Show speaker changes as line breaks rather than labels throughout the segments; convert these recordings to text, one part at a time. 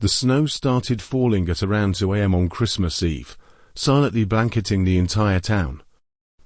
The snow started falling at around 2 a.m. on Christmas Eve, silently blanketing the entire town.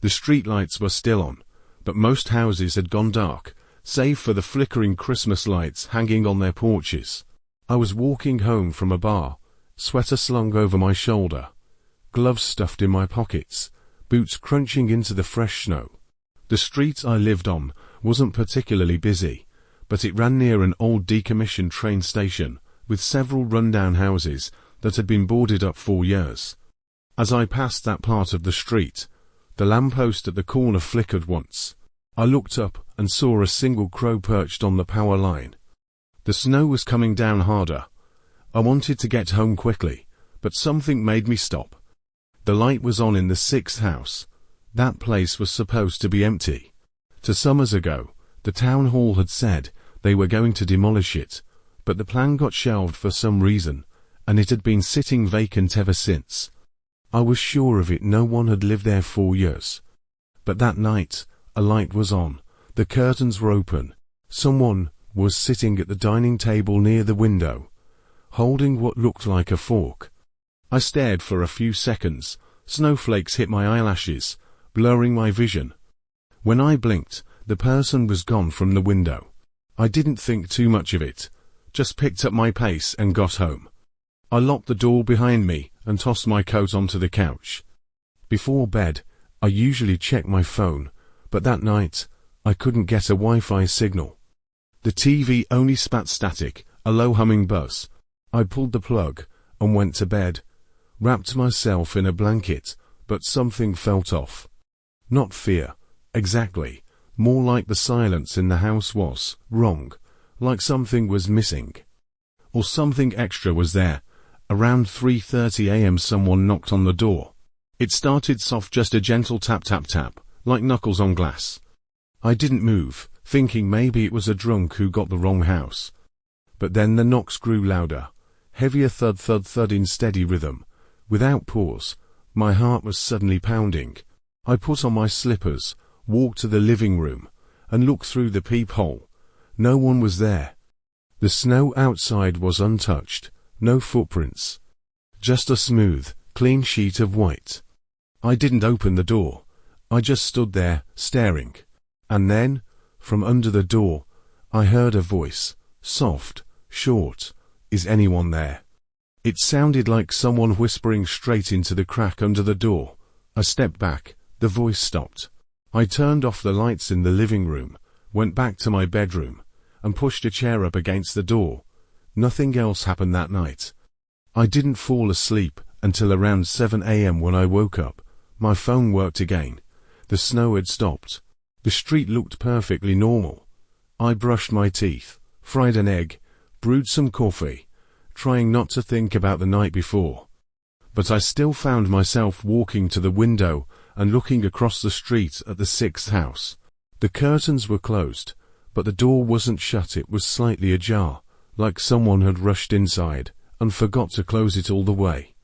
The streetlights were still on, but most houses had gone dark, save for the flickering Christmas lights hanging on their porches. I was walking home from a bar, sweater slung over my shoulder, gloves stuffed in my pockets, boots crunching into the fresh snow. The street I lived on wasn't particularly busy, but it ran near an old decommissioned train station, with several rundown houses that had been boarded up for years. As I passed that part of the street, the lamppost at the corner flickered once. I looked up and saw a single crow perched on the power line. The snow was coming down harder. I wanted to get home quickly, but something made me stop. The light was on in the 6th house. That place was supposed to be empty. 2 summers ago, the town hall had said they were going to demolish it, but the plan got shelved for some reason, and it had been sitting vacant ever since. I was sure of it, no one had lived there for years. But that night, a light was on, the curtains were open. Someone was sitting at the dining table near the window, holding what looked like a fork. I stared for a few seconds. Snowflakes hit my eyelashes, blurring my vision. When I blinked, the person was gone from the window. I didn't think too much of it, just picked up my pace and got home. I locked the door behind me and tossed my coat onto the couch. Before bed, I usually check my phone, but that night, I couldn't get a Wi-Fi signal. The TV only spat static, a low humming buzz. I pulled the plug and went to bed, wrapped myself in a blanket, but something felt off. Not fear, exactly, more like the silence in the house was wrong, like something was missing. Or something extra was there. Around 3:30 a.m. someone knocked on the door. It started soft, just a gentle tap tap tap, like knuckles on glass. I didn't move, thinking maybe it was a drunk who got the wrong house. But then the knocks grew louder, heavier, thud thud thud in steady rhythm. Without pause, my heart was suddenly pounding. I put on my slippers, walked to the living room, and looked through the peephole. No one was there. The snow outside was untouched, no footprints. Just a smooth, clean sheet of white. I didn't open the door. I just stood there, staring. And then, from under the door, I heard a voice, soft, short. "Is anyone there?" It sounded like someone whispering straight into the crack under the door. I stepped back. The voice stopped. I turned off the lights in the living room, went back to my bedroom, and pushed a chair up against the door. Nothing else happened that night. I didn't fall asleep until around 7 a.m. when I woke up. My phone worked again. The snow had stopped. The street looked perfectly normal. I brushed my teeth, fried an egg, brewed some coffee, trying not to think about the night before. But I still found myself walking to the window and looking across the street at the 6th house. The curtains were closed, but the door wasn't shut. It was slightly ajar, like someone had rushed inside and forgot to close it all the way.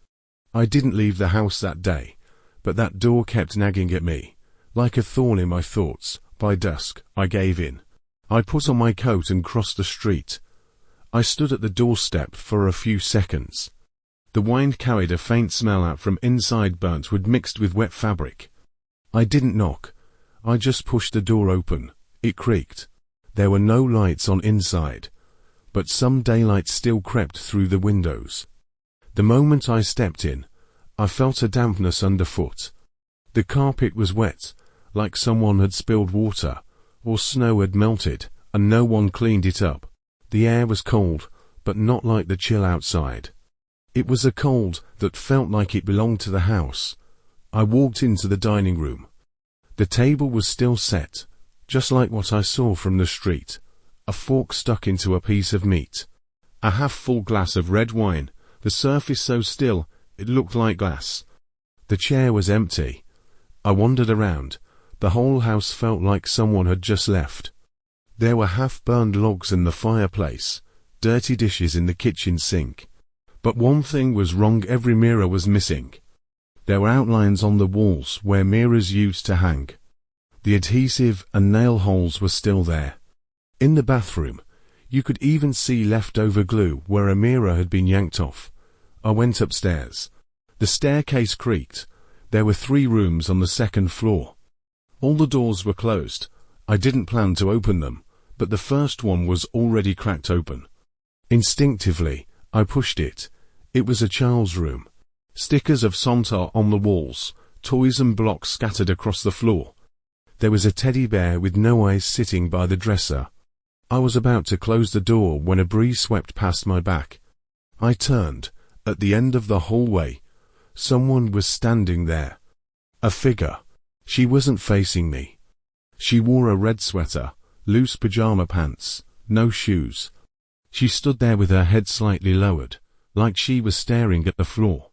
I didn't leave the house that day, but that door kept nagging at me, like a thorn in my thoughts. By dusk, I gave in. I put on my coat and crossed the street. I stood at the doorstep for a few seconds. The wind carried a faint smell out from inside, burnt wood mixed with wet fabric. I didn't knock. I just pushed the door open. It creaked. There were no lights on inside, but some daylight still crept through the windows. The moment I stepped in, I felt a dampness underfoot. The carpet was wet, like someone had spilled water, or snow had melted, and no one cleaned it up. The air was cold, but not like the chill outside. It was a cold that felt like it belonged to the house. I walked into the dining room. The table was still set, just like what I saw from the street. A fork stuck into a piece of meat. A half-full glass of red wine, the surface so still, it looked like glass. The chair was empty. I wandered around. The whole house felt like someone had just left. There were half-burned logs in the fireplace, dirty dishes in the kitchen sink. But one thing was wrong: every mirror was missing. There were outlines on the walls where mirrors used to hang. The adhesive and nail holes were still there. In the bathroom, You could even see leftover glue where a mirror had been yanked off. I went upstairs. The staircase creaked. There were 3 rooms on the 2nd floor. All the doors were closed. I didn't plan to open them, but the first one was already cracked open. Instinctively, I pushed it. It was a child's room. Stickers of Sontar on the walls, toys and blocks scattered across the floor. There was a teddy bear with no eyes sitting by the dresser. I was about to close the door when a breeze swept past my back. I turned. At the end of the hallway, someone was standing there. A figure. She wasn't facing me. She wore a red sweater, loose pajama pants, no shoes. She stood there with her head slightly lowered, like she was staring at the floor.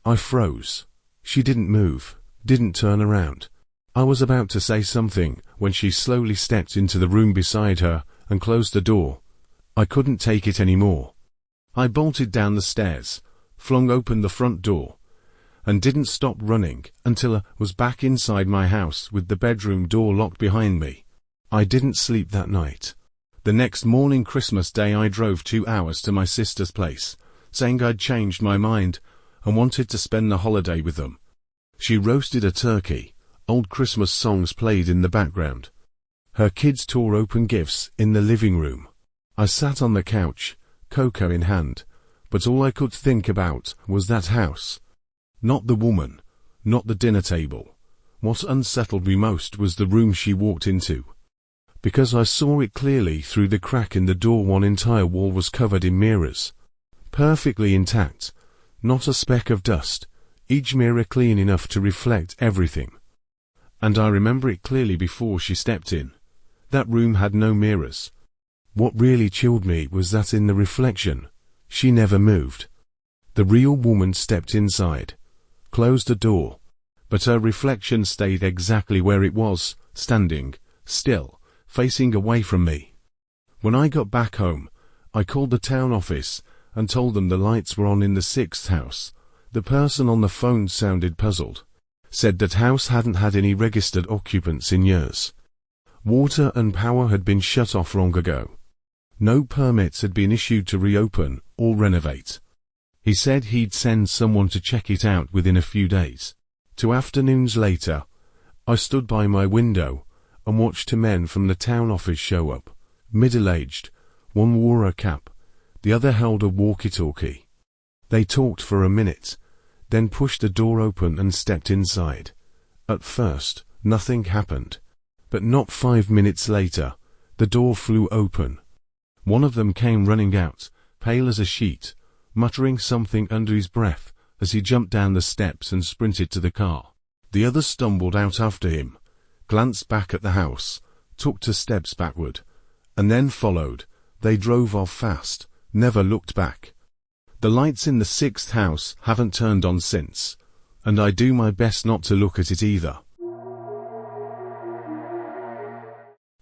I froze. She didn't move, didn't turn around. I was about to say something when she slowly stepped into the room beside her and closed the door. I couldn't take it anymore. I bolted down the stairs, flung open the front door, and didn't stop running until I was back inside my house with the bedroom door locked behind me. I didn't sleep that night. The next morning, Christmas Day, I drove 2 hours to my sister's place, saying I'd changed my mind and wanted to spend the holiday with them. She roasted a turkey. Old Christmas songs played in the background. Her kids tore open gifts in the living room. I sat on the couch, cocoa in hand, but all I could think about was that house. Not the woman, not the dinner table. What unsettled me most was the room she walked into. Because I saw it clearly through the crack in the door, one entire wall was covered in mirrors. Perfectly intact, not a speck of dust, each mirror clean enough to reflect everything. And I remember it clearly before she stepped in. That room had no mirrors. What really chilled me was that in the reflection, she never moved. The real woman stepped inside, closed the door, but her reflection stayed exactly where it was, standing, still, facing away from me. When I got back home, I called the town office and told them the lights were on in the 6th house. The person on the phone sounded puzzled. Said that house hadn't had any registered occupants in years. Water and power had been shut off long ago. No permits had been issued to reopen or renovate. He said he'd send someone to check it out within a few days. 2 afternoons later, I stood by my window and watched 2 men from the town office show up. Middle-aged, one wore a cap, the other held a walkie-talkie. They talked for a minute, then pushed the door open and stepped inside. At first, nothing happened, but not 5 minutes later, the door flew open. One of them came running out, pale as a sheet, muttering something under his breath as he jumped down the steps and sprinted to the car. The other stumbled out after him, glanced back at the house, took 2 steps backward, and then followed. They drove off fast, never looked back. The lights in the 6th house haven't turned on since, and I do my best not to look at it either.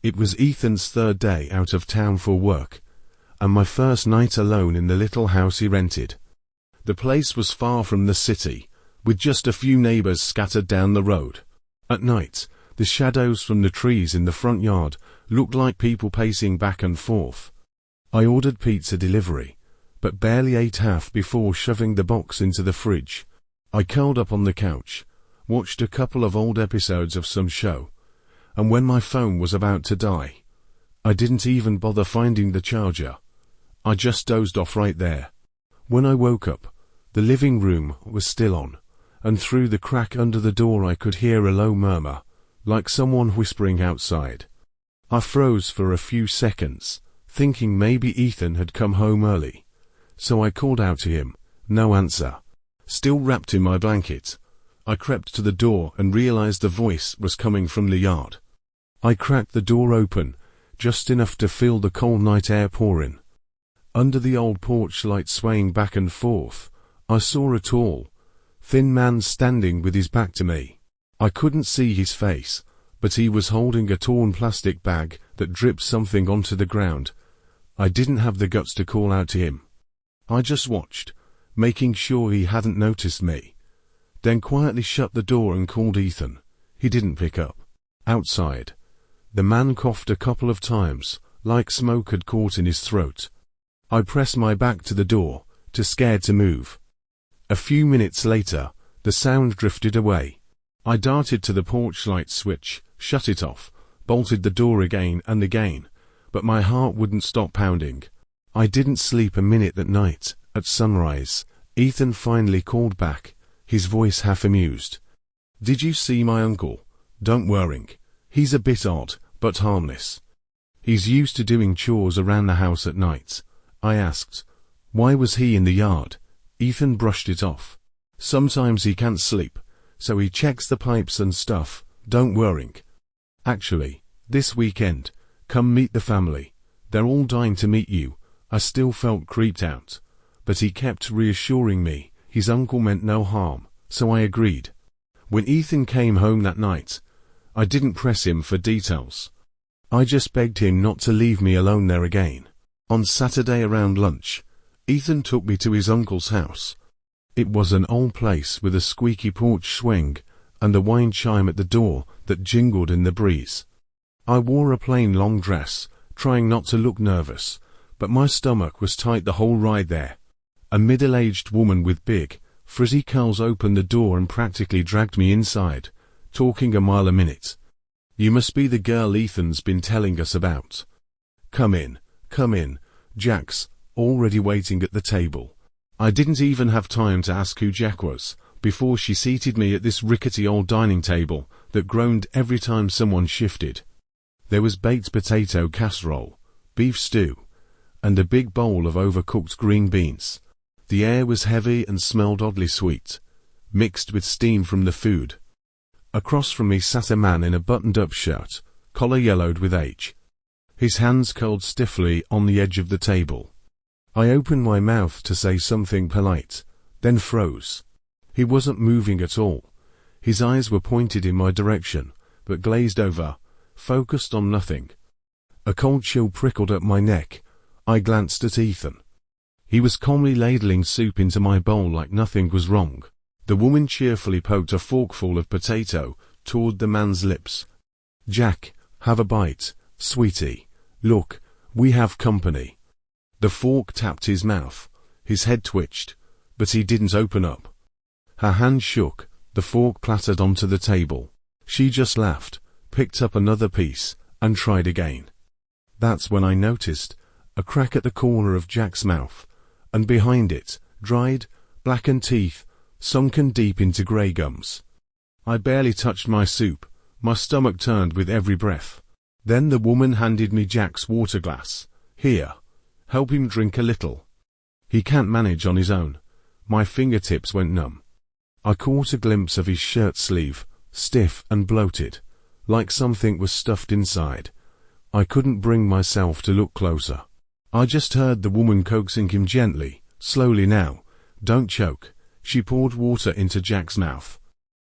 It was Ethan's 3rd day out of town for work, and my first night alone in the little house he rented. The place was far from the city, with just a few neighbors scattered down the road. At night, the shadows from the trees in the front yard looked like people pacing back and forth. I ordered pizza delivery, but barely ate half before shoving the box into the fridge. I curled up on the couch, watched a couple of old episodes of some show, and when my phone was about to die, I didn't even bother finding the charger. I just dozed off right there. When I woke up, the living room was still on, and through the crack under the door I could hear a low murmur, like someone whispering outside. I froze for a few seconds, thinking maybe Ethan had come home early. So I called out to him. No answer. Still wrapped in my blanket, I crept to the door and realized the voice was coming from the yard. I cracked the door open, just enough to feel the cold night air pouring. Under the old porch light swaying back and forth, I saw a tall, thin man standing with his back to me. I couldn't see his face, but he was holding a torn plastic bag that dripped something onto the ground. I didn't have the guts to call out to him. I just watched, making sure he hadn't noticed me. Then quietly shut the door and called Ethan. He didn't pick up. Outside, the man coughed a couple of times, like smoke had caught in his throat. I pressed my back to the door, too scared to move. A few minutes later, the sound drifted away. I darted to the porch light switch, shut it off, bolted the door again and again, but my heart wouldn't stop pounding. I didn't sleep a minute that night. At sunrise, Ethan finally called back, his voice half amused. "Did you see my uncle? Don't worry. He's a bit odd, but harmless. He's used to doing chores around the house at night." I asked, "Why was he in the yard?" Ethan brushed it off. "Sometimes he can't sleep, so he checks the pipes and stuff. Don't worry. Actually, this weekend, come meet the family. They're all dying to meet you." I still felt creeped out, but he kept reassuring me his uncle meant no harm, so I agreed. When Ethan came home that night, I didn't press him for details. I just begged him not to leave me alone there again. On Saturday around lunch, Ethan took me to his uncle's house. It was an old place with a squeaky porch swing and a wine chime at the door that jingled in the breeze. I wore a plain long dress, trying not to look nervous, but my stomach was tight the whole ride there. A middle-aged woman with big, frizzy curls opened the door and practically dragged me inside, talking a mile a minute. "You must be the girl Ethan's been telling us about. Come in, Jack's already waiting at the table." I didn't even have time to ask who Jack was, before she seated me at this rickety old dining table that groaned every time someone shifted. There was baked potato casserole, beef stew, and a big bowl of overcooked green beans. The air was heavy and smelled oddly sweet, mixed with steam from the food. Across from me sat a man in a buttoned-up shirt, collar yellowed with age. His hands curled stiffly on the edge of the table. I opened my mouth to say something polite, then froze. He wasn't moving at all. His eyes were pointed in my direction, but glazed over, focused on nothing. A cold chill prickled up my neck. I glanced at Ethan. He was calmly ladling soup into my bowl like nothing was wrong. The woman cheerfully poked a forkful of potato toward the man's lips. "Jack, have a bite, sweetie. Look, we have company." The fork tapped his mouth. His head twitched, but he didn't open up. Her hand shook. The fork clattered onto the table. She just laughed, picked up another piece, and tried again. That's when I noticed a crack at the corner of Jack's mouth, and behind it, dried, blackened teeth, sunken deep into grey gums. I barely touched my soup. My stomach turned with every breath. Then the woman handed me Jack's water glass. "Here, help him drink a little. He can't manage on his own." My fingertips went numb. I caught a glimpse of his shirt sleeve, stiff and bloated, like something was stuffed inside. I couldn't bring myself to look closer. I just heard the woman coaxing him gently, "Slowly now, don't choke." She poured water into Jack's mouth.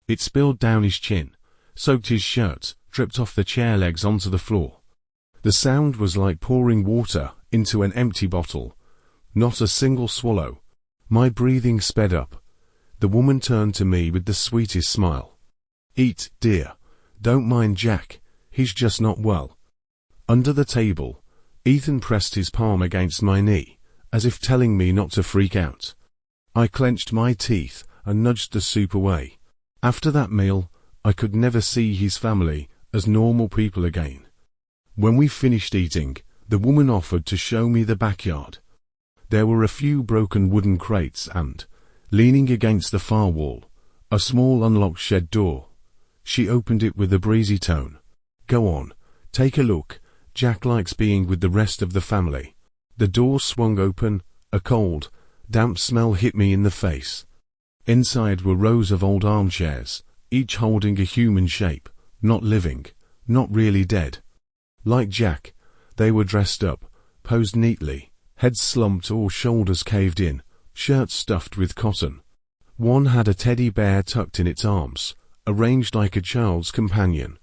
It spilled down his chin, soaked his shirt, dripped off the chair legs onto the floor. The sound was like pouring water into an empty bottle. Not a single swallow. My breathing sped up. The woman turned to me with the sweetest smile. "Eat, dear. Don't mind Jack. He's just not well." Under the table, Ethan pressed his palm against my knee, as if telling me not to freak out. I clenched my teeth and nudged the soup away. After that meal, I could never see his family as normal people again. When we finished eating, the woman offered to show me the backyard. There were a few broken wooden crates and, leaning against the far wall, a small unlocked shed door. She opened it with a breezy tone. "Go on, take a look. Jack likes being with the rest of the family." The door swung open. A cold, damp smell hit me in the face. Inside were rows of old armchairs, each holding a human shape, not living, not really dead. Like Jack, they were dressed up, posed neatly, heads slumped or shoulders caved in, shirts stuffed with cotton. One had a teddy bear tucked in its arms, arranged like a child's companion.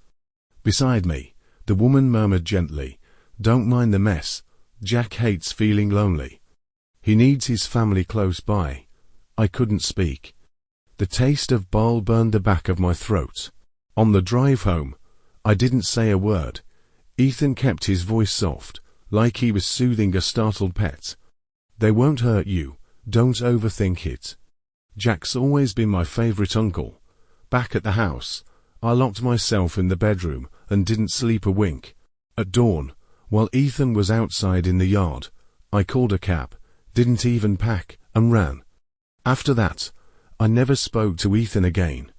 Beside me, the woman murmured gently, "Don't mind the mess. Jack hates feeling lonely. He needs his family close by." I couldn't speak. The taste of bile burned the back of my throat. On the drive home, I didn't say a word. Ethan kept his voice soft, like he was soothing a startled pet. They won't hurt you, don't overthink it. Jack's always been my favorite uncle. Back at the house, I locked myself in the bedroom and didn't sleep a wink. At dawn, while Ethan was outside in the yard, I called a cab, didn't even pack, and ran. After that, I never spoke to Ethan again.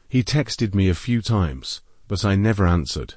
He texted me a few times, but I never answered.